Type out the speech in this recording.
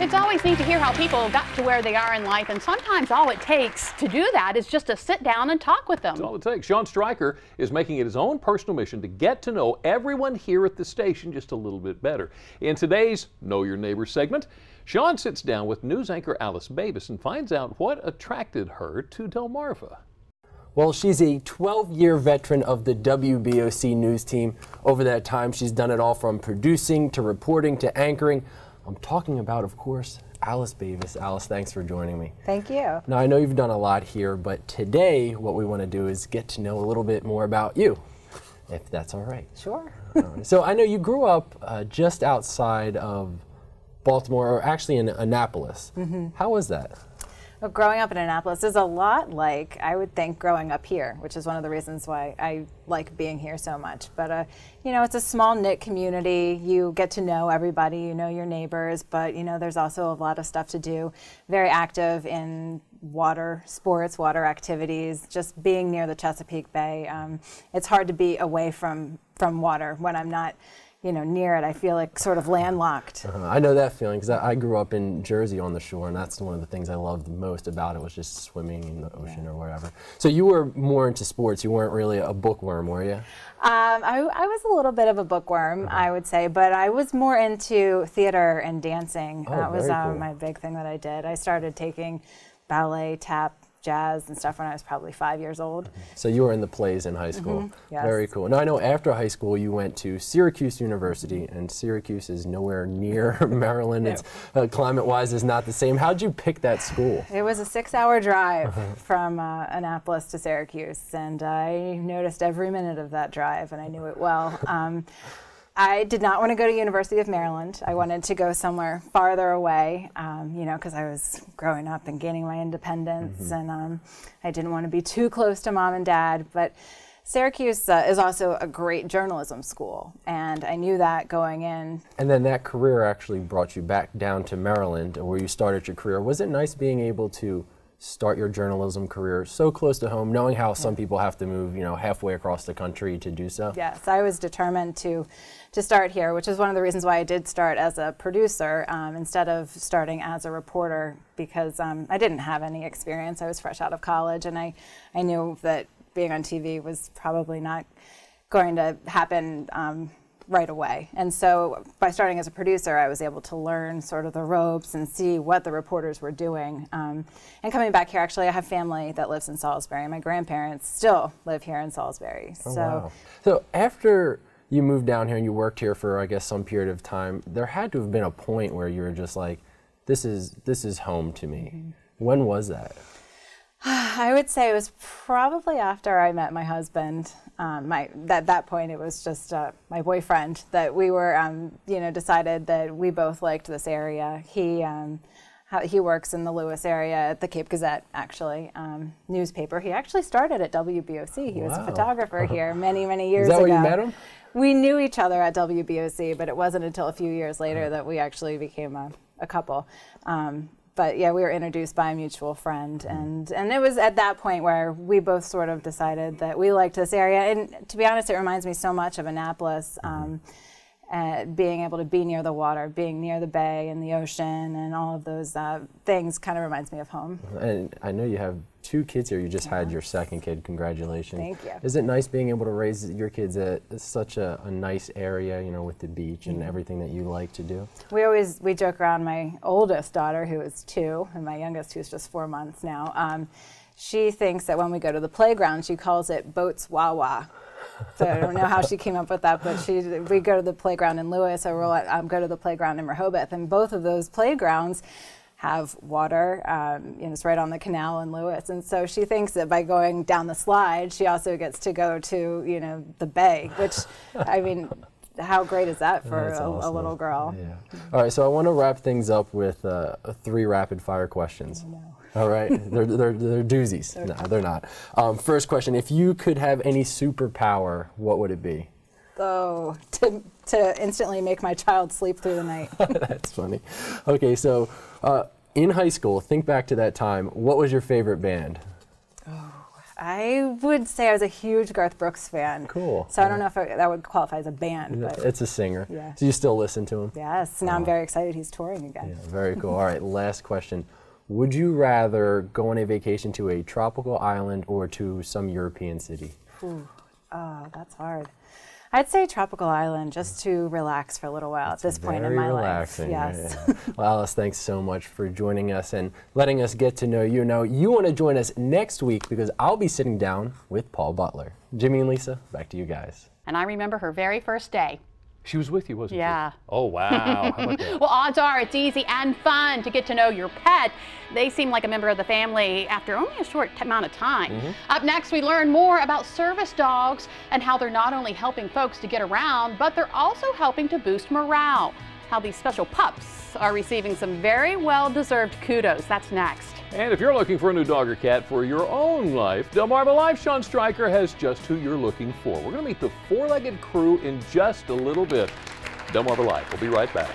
It's always neat to hear how people got to where they are in life, and sometimes all it takes to do that is just to sit down and talk with them. That's all it takes. Sean Stryker is making it his own personal mission to get to know everyone here at the station just a little bit better. In today's Know Your Neighbor segment, Sean sits down with news anchor Alice Bavis and finds out what attracted her to Delmarva. Well, she's a 12-year veteran of the WBOC news team. Over that time, she's done it all from producing to reporting to anchoring. I'm talking about, of course, Alice Bavis. Alice, thanks for joining me. Thank you. Now, I know you've done a lot here, but today what we want to do is get to know a little bit more about you, if that's all right. Sure. So I know you grew up just outside of Baltimore, or actually in Annapolis. How was that? Well, growing up in Annapolis is a lot like, I would think, growing up here, which is one of the reasons why I like being here so much. But, you know, it's a small knit community. You get to know everybody, you know your neighbors, but, you know, there's also a lot of stuff to do. Very active in water sports, water activities, just being near the Chesapeake Bay. It's hard to be away from water when I'm not, you know, near it. I feel like sort of landlocked. I know that feeling because I grew up in Jersey on the shore, and that's one of the things I loved most about it was just swimming in the ocean or wherever. So you were more into sports. You weren't really a bookworm, were you? I was a little bit of a bookworm, I would say, but I was more into theater and dancing. That was cool. my big thing that I did. I started taking ballet, tap, jazz and stuff when I was probably 5 years old. So you were in the plays in high school. Yes. Very cool. Now I know after high school you went to Syracuse University, and Syracuse is nowhere near Maryland. It's climate-wise is not the same. How'd you pick that school? It was a 6-hour drive from Annapolis to Syracuse, and I noticed every minute of that drive, and I knew it well. I did not want to go to University of Maryland. I wanted to go somewhere farther away, you know, because I was growing up and gaining my independence, and I didn't want to be too close to mom and dad. But Syracuse is also a great journalism school, and I knew that going in. And then that career actually brought you back down to Maryland, where you started your career. Was it nice being able to start your journalism career so close to home, knowing how some people have to move, you know, halfway across the country to do so? Yes, I was determined to start here, which is one of the reasons why I did start as a producer instead of starting as a reporter, because I didn't have any experience. I was fresh out of college, and I knew that being on TV was probably not going to happen right away. And so by starting as a producer, I was able to learn sort of the ropes and see what the reporters were doing. And coming back here, actually, I have family that lives in Salisbury. My grandparents still live here in Salisbury. Oh, wow. So after you moved down here and you worked here for, I guess, some period of time, there had to have been a point where you were just like, this is home to me. When was that? I would say it was probably after I met my husband. At that point, it was just my boyfriend that we were, you know, decided that we both liked this area. He works in the Lewis area at the Cape Gazette, actually, newspaper. He actually started at WBOC. He was a photographer here many, many years ago. Is that where you met him? We knew each other at WBOC, but it wasn't until a few years later that we actually became a couple. But yeah, we were introduced by a mutual friend, and it was at that point where we both sort of decided that we liked this area. And to be honest, it reminds me so much of Annapolis, being able to be near the water, being near the bay and the ocean, and all of those things kind of reminds me of home. And I know you have 2 kids here. You just had your second kid. Congratulations. Thank you. Is it nice being able to raise your kids at such a nice area, you know, with the beach and everything that you like to do? We joke around. My oldest daughter, who is 2, and my youngest, who's just 4 months now, she thinks that when we go to the playground, she calls it Boats Wawa. So I don't know how she came up with that, but we go to the playground in Lewis, or we'll go to the playground in Rehoboth, and both of those playgrounds have water. You know, it's right on the canal in Lewis, and so she thinks that by going down the slide, she also gets to go to, you know, the bay. Which, I mean, how great is that for a little girl? Yeah. All right, so I want to wrap things up with 3 rapid-fire questions. Oh, no. All right, they're doozies. No, they're not. First question: if you could have any superpower, what would it be? Oh, to instantly make my child sleep through the night. That's funny. Okay, so in high school, think back to that time. What was your favorite band? Oh, I would say I was a huge Garth Brooks fan. Cool. So I don't know if that would qualify as a band. But It's a singer. Yeah. So you still listen to him? yes, now I'm very excited he's touring again. Yeah, very cool. All right, last question. Would you rather go on a vacation to a tropical island or to some European city? Ooh, oh, that's hard. I'd say tropical island just to relax for a little while at this point in my relaxing. life. Yes. Yeah. Well, Alice, thanks so much for joining us and letting us get to know you. Now, you want to join us next week because I'll be sitting down with Paul Butler. Jimmy and Lisa, back to you guys. And I remember her very first day. She was with you, wasn't she? Yeah. Oh, wow. How about that? Well, odds are it's easy and fun to get to know your pet. They seem like a member of the family after only a short amount of time. Up next, we learn more about service dogs and how they're not only helping folks to get around, but they're also helping to boost morale. How these special pups are receiving some very well-deserved kudos. That's next. And if you're looking for a new dog or cat for your own life, Delmarva Life Sean Stryker has just who you're looking for. We're going to meet the four-legged crew in just a little bit. Delmarva Life. We'll be right back.